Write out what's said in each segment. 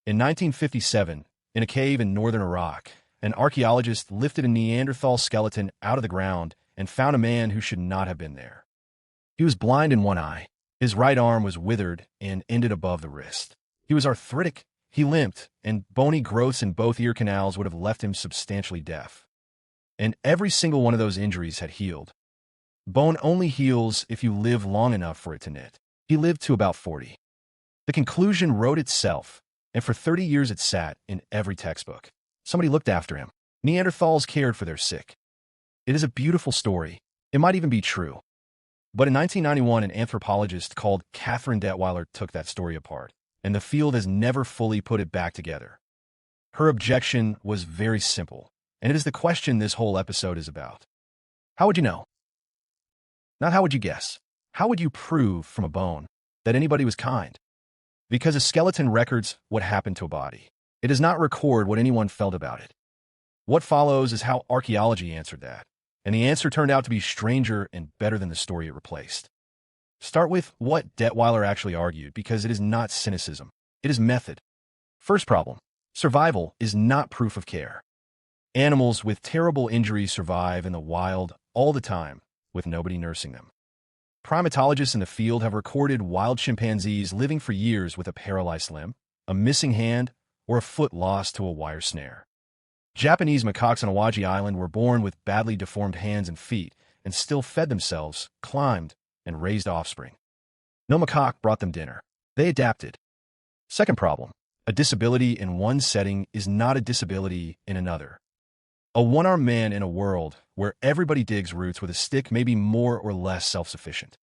In 1957, in a cave in northern Iraq, an archaeologist lifted a Neanderthal skeleton out of the ground and found a man who should not have been there. He was blind in one eye. His right arm was withered and ended above the wrist. He was arthritic, he limped, and bony growths in both ear canals would have left him substantially deaf. And every single one of those injuries had healed. Bone only heals if you live long enough for it to knit. He lived to about 40. The conclusion wrote itself, and for 30 years it sat in every textbook. Somebody looked after him. Neanderthals cared for their sick. It is a beautiful story. It might even be true. But in 1991, an anthropologist called Katherine Dettwyler took that story apart, and the field has never fully put it back together. Her objection was very simple, and it is the question this whole episode is about. How would you know? Not how would you guess. How would you prove from a bone that anybody was kind? Because a skeleton records what happened to a body. It does not record what anyone felt about it. What follows is how archaeology answered that, and the answer turned out to be stranger and better than the story it replaced. Start with what Dettwyler actually argued, because it is not cynicism. It is method. First problem: survival is not proof of care. Animals with terrible injuries survive in the wild all the time, with nobody nursing them. Primatologists in the field have recorded wild chimpanzees living for years with a paralyzed limb, a missing hand, or a foot lost to a wire snare. Japanese macaques on Awaji Island were born with badly deformed hands and feet and still fed themselves, climbed, and raised offspring. No macaque brought them dinner. They adapted. Second problem: a disability in one setting is not a disability in another. A one-armed man in a world where everybody digs roots with a stick may be more or less self-sufficient.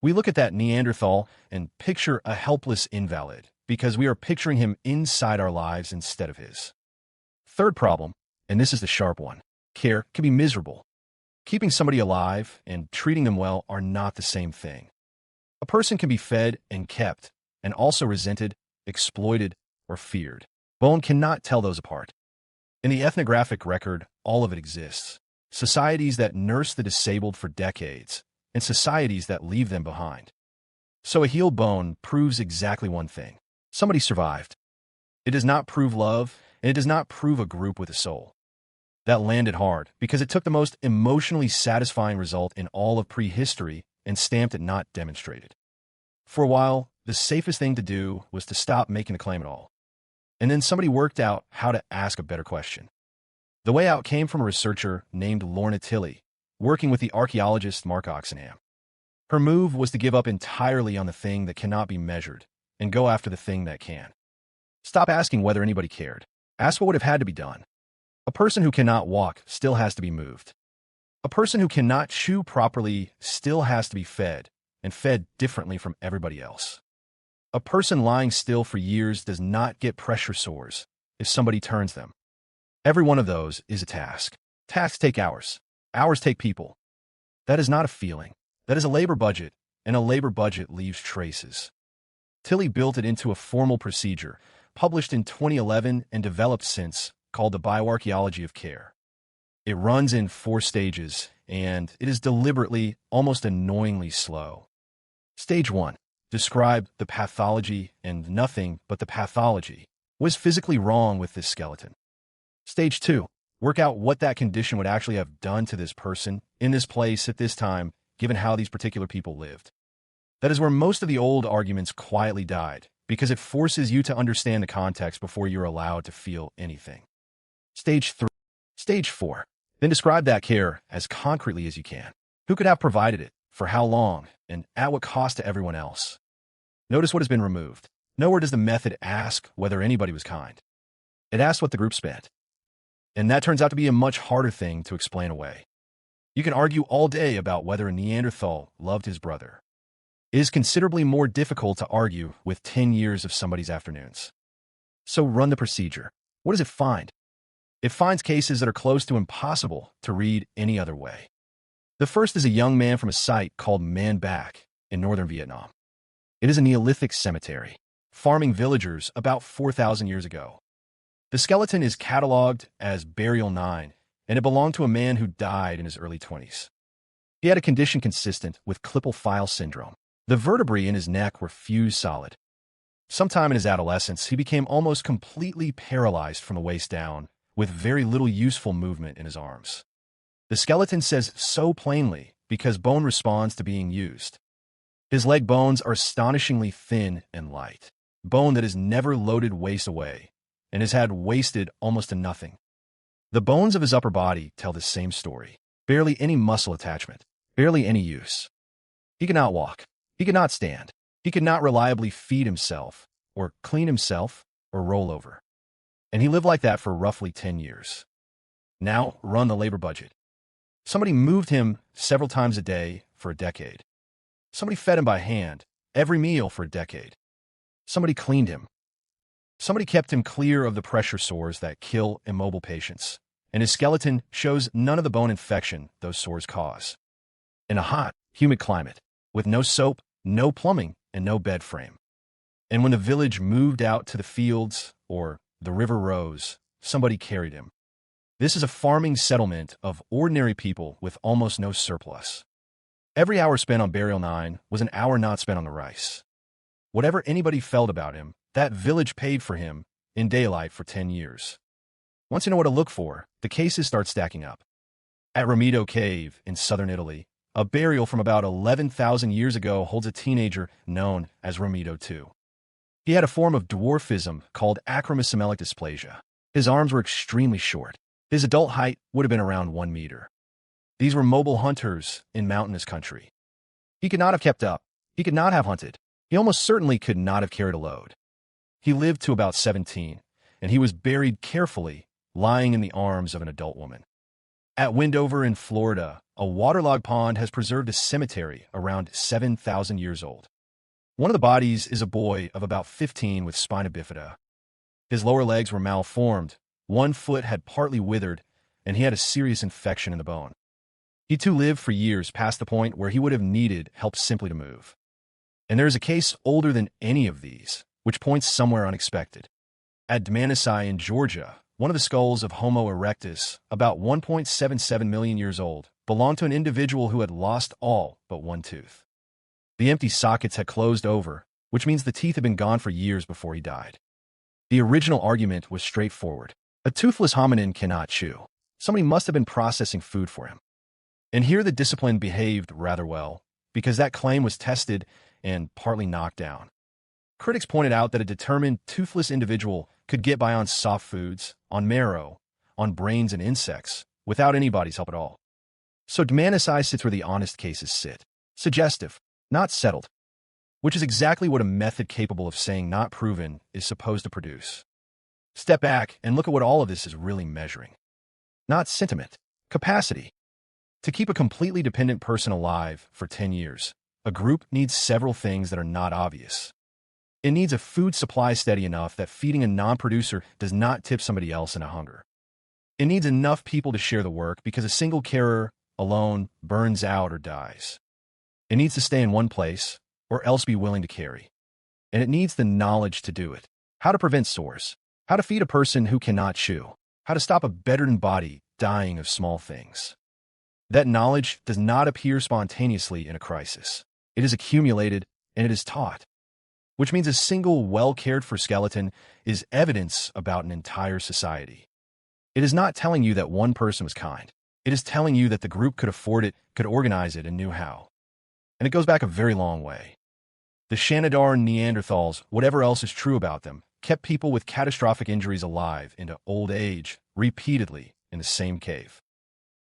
We look at that Neanderthal and picture a helpless invalid because we are picturing him inside our lives instead of his. Third problem, and this is the sharp one: care can be miserable. Keeping somebody alive and treating them well are not the same thing. A person can be fed and kept and also resented, exploited, or feared. Bone cannot tell those apart. In the ethnographic record, all of it exists. Societies that nurse the disabled for decades, and societies that leave them behind. So a healed bone proves exactly one thing: somebody survived. It does not prove love, and it does not prove a group with a soul. That landed hard, because it took the most emotionally satisfying result in all of prehistory and stamped it not demonstrated. For a while, the safest thing to do was to stop making the claim at all. And then somebody worked out how to ask a better question. The way out came from a researcher named Tilley, working with the archaeologist Mark Oxenham. Her move was to give up entirely on the thing that cannot be measured and go after the thing that can. Stop asking whether anybody cared. Ask what would have had to be done. A person who cannot walk still has to be moved. A person who cannot chew properly still has to be fed, and fed differently from everybody else. A person lying still for years does not get pressure sores if somebody turns them. Every one of those is a task. Tasks take hours. Hours take people. That is not a feeling. That is a labor budget, and a labor budget leaves traces. Tilley built it into a formal procedure, published in 2011 and developed since, called the bioarchaeology of care. It runs in 4 stages, and it is deliberately, almost annoyingly slow. Stage 1. Describe the pathology and nothing but the pathology. What is physically wrong with this skeleton? Stage 2. Work out what that condition would actually have done to this person, in this place, at this time, given how these particular people lived. That is where most of the old arguments quietly died, because it forces you to understand the context before you're allowed to feel anything. Stage 3. Stage 4. Then describe that care as concretely as you can. Who could have provided it, for how long, and at what cost to everyone else? Notice what has been removed. Nowhere does the method ask whether anybody was kind. It asks what the group spent. And that turns out to be a much harder thing to explain away. You can argue all day about whether a Neanderthal loved his brother. It is considerably more difficult to argue with 10 years of somebody's afternoons. So run the procedure. What does it find? It finds cases that are close to impossible to read any other way. The first is a young man from a site called Man Bac in northern Vietnam. It is a Neolithic cemetery, farming villagers about 4,000 years ago. The skeleton is cataloged as Burial 9, and it belonged to a man who died in his early 20s. He had a condition consistent with Klippel-Feil syndrome. The vertebrae in his neck were fused solid. Sometime in his adolescence, he became almost completely paralyzed from the waist down, with very little useful movement in his arms. The skeleton says so plainly because bone responds to being used. His leg bones are astonishingly thin and light, bone that has never loaded waste away and has had wasted almost to nothing. The bones of his upper body tell the same story. Barely any muscle attachment, barely any use. He could not walk. He could not stand. He could not reliably feed himself, or clean himself, or roll over. And he lived like that for roughly 10 years. Now, run the labor budget. Somebody moved him several times a day for a decade. Somebody fed him by hand, every meal for a decade. Somebody cleaned him. Somebody kept him clear of the pressure sores that kill immobile patients, and his skeleton shows none of the bone infection those sores cause. In a hot, humid climate, with no soap, no plumbing, and no bed frame. And when the village moved out to the fields or the river rose, somebody carried him. This is a farming settlement of ordinary people with almost no surplus. Every hour spent on Burial 9 was an hour not spent on the rice. Whatever anybody felt about him, that village paid for him in daylight for 10 years. Once you know what to look for, the cases start stacking up. At Romito Cave in southern Italy, a burial from about 11,000 years ago holds a teenager known as Romito II. He had a form of dwarfism called acromesomelic dysplasia. His arms were extremely short. His adult height would have been around 1 meter. These were mobile hunters in mountainous country. He could not have kept up. He could not have hunted. He almost certainly could not have carried a load. He lived to about 17, and he was buried carefully, lying in the arms of an adult woman. At Windover in Florida, a waterlogged pond has preserved a cemetery around 7,000 years old. One of the bodies is a boy of about 15 with spina bifida. His lower legs were malformed, one foot had partly withered, and he had a serious infection in the bone. He too lived for years past the point where he would have needed help simply to move. And there is a case older than any of these, which points somewhere unexpected. At Dmanisi in Georgia, one of the skulls of Homo erectus, about 1.77 million years old, belonged to an individual who had lost all but one tooth. The empty sockets had closed over, which means the teeth had been gone for years before he died. The original argument was straightforward. A toothless hominin cannot chew. Somebody must have been processing food for him. And here the discipline behaved rather well, because that claim was tested and partly knocked down. Critics pointed out that a determined toothless individual could get by on soft foods, on marrow, on brains and insects, without anybody's help at all. So Dmanisi sits where the honest cases sit. Suggestive, not settled. Which is exactly what a method capable of saying not proven is supposed to produce. Step back and look at what all of this is really measuring. Not sentiment, capacity. To keep a completely dependent person alive for 10 years, a group needs several things that are not obvious. It needs a food supply steady enough that feeding a non-producer does not tip somebody else into hunger. It needs enough people to share the work because a single carer alone burns out or dies. It needs to stay in one place or else be willing to carry. And it needs the knowledge to do it. How to prevent sores. How to feed a person who cannot chew. How to stop a bedridden body dying of small things. That knowledge does not appear spontaneously in a crisis. It is accumulated and it is taught. Which means a single well-cared-for skeleton is evidence about an entire society. It is not telling you that one person was kind. It is telling you that the group could afford it, could organize it, and knew how. And it goes back a very long way. The Shanidar Neanderthals, whatever else is true about them, kept people with catastrophic injuries alive into old age repeatedly in the same cave.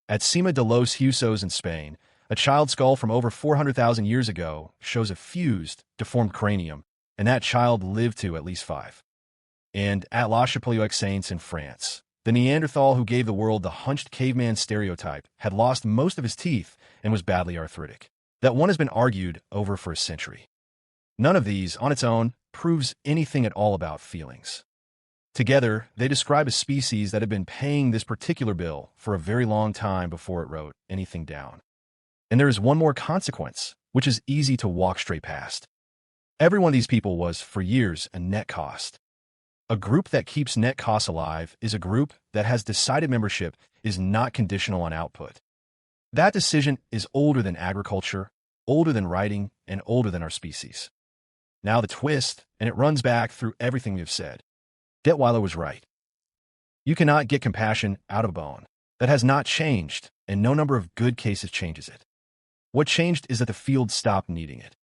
At Cima de los Huesos in Spain, a child skull from over 400,000 years ago shows a fused, deformed cranium, and that child lived to at least 5. And at La Chapelle-aux-Saints in France, the Neanderthal who gave the world the hunched caveman stereotype had lost most of his teeth and was badly arthritic. That one has been argued over for a century. None of these, on its own, proves anything at all about feelings. Together, they describe a species that had been paying this particular bill for a very long time before it wrote anything down. And there is one more consequence, which is easy to walk straight past. Every one of these people was, for years, a net cost. A group that keeps net costs alive is a group that has decided membership is not conditional on output. That decision is older than agriculture, older than writing, and older than our species. Now the twist, and it runs back through everything we have said. Dettwyler was right. You cannot get compassion out of bone. That has not changed, and no number of good cases changes it. What changed is that the field stopped needing it.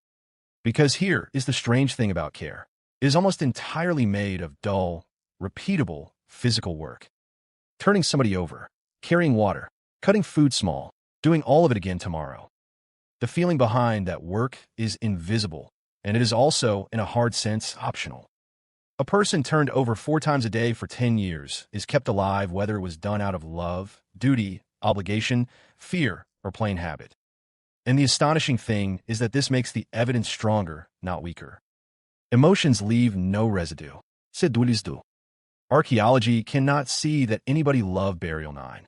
Because here is the strange thing about care. It is almost entirely made of dull, repeatable, physical work. Turning somebody over, carrying water, cutting food small, doing all of it again tomorrow. The feeling behind that work is invisible, and it is also, in a hard sense, optional. A person turned over 4 times a day for 10 years is kept alive whether it was done out of love, duty, obligation, fear, or plain habit. And the astonishing thing is that this makes the evidence stronger, not weaker. Emotions leave no residue. Said Dmanisi. Archaeology cannot see that anybody loved Burial 9.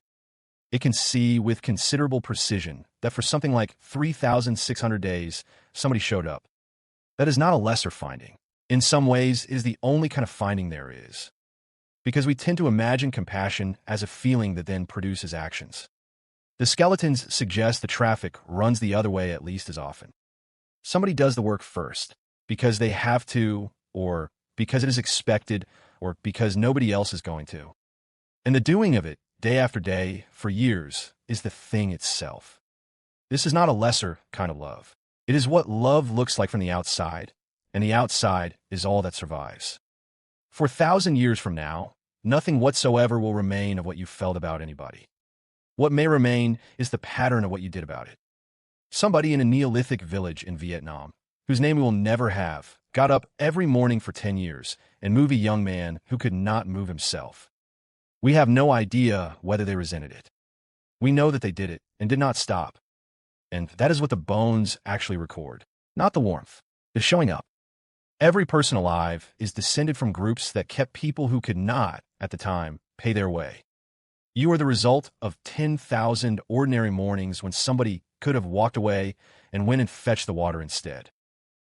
It can see with considerable precision that for something like 3,600 days, somebody showed up. That is not a lesser finding. In some ways, it is the only kind of finding there is. Because we tend to imagine compassion as a feeling that then produces actions. The skeletons suggest the traffic runs the other way at least as often. Somebody does the work first, because they have to, or because it is expected, or because nobody else is going to. And the doing of it, day after day, for years, is the thing itself. This is not a lesser kind of love. It is what love looks like from the outside, and the outside is all that survives. For 1,000 years from now, nothing whatsoever will remain of what you felt about anybody. What may remain is the pattern of what you did about it. Somebody in a Neolithic village in Vietnam, whose name we will never have, got up every morning for 10 years and moved a young man who could not move himself. We have no idea whether they resented it. We know that they did it and did not stop. And that is what the bones actually record, not the warmth, the showing up. Every person alive is descended from groups that kept people who could not, at the time, pay their way. You are the result of 10,000 ordinary mornings when somebody could have walked away and went and fetched the water instead.